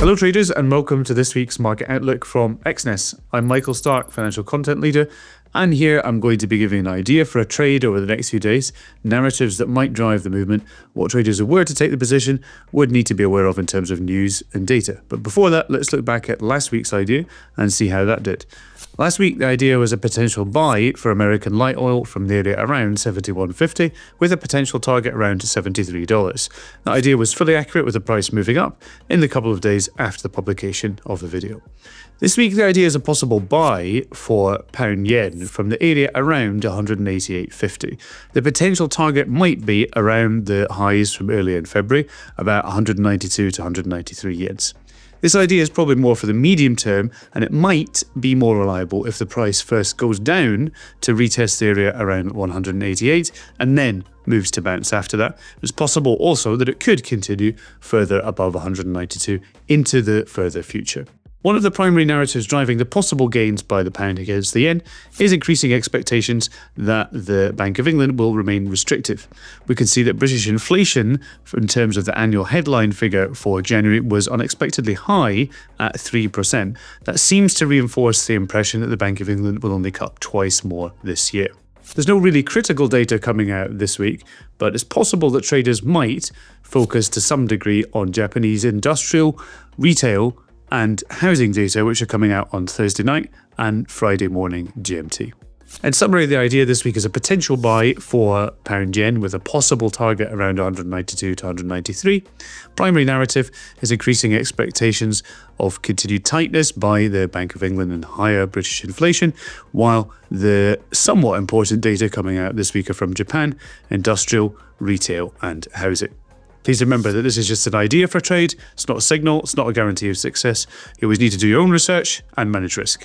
Hello traders, and welcome to this week's market outlook from Exness. I'm Michael Stark, financial content leader, and here I'm going to be giving an idea for a trade over the next few days, narratives that might drive the movement, what traders who were to take the position would need to be aware of in terms of news and data. But before that, let's look back at last week's idea and see how that did. Last week, the idea was a potential buy for American light oil from the area around $71.50 with a potential target around $73. The idea was fully accurate with the price moving up in the couple of days after the publication of the video. This week, the idea is a possible buy for pound yen from the area around 188.50. The potential target might be around the highs from earlier in February, about 192 to 193 yens. This idea is probably more for the medium term, and it might be more reliable if the price first goes down to retest the area around 188 and then moves to bounce after that. It's possible also that it could continue further above 192 into the further future. One of the primary narratives driving the possible gains by the pound against the yen is increasing expectations that the Bank of England will remain restrictive. We can see that British inflation, in terms of the annual headline figure for January, was unexpectedly high at 3%. That seems to reinforce the impression that the Bank of England will only cut twice more this year. There's no really critical data coming out this week, but it's possible that traders might focus to some degree on Japanese industrial, retail, and housing data, which are coming out on Thursday night and Friday morning GMT. In summary, the idea this week is a potential buy for pound yen with a possible target around 192 to 193. Primary narrative is increasing expectations of continued tightness by the Bank of England and higher British inflation, while the somewhat important data coming out this week are from Japan, industrial, retail, and housing. Please remember that this is just an idea for a trade. It's not a signal. It's not a guarantee of success. You always need to do your own research and manage risk.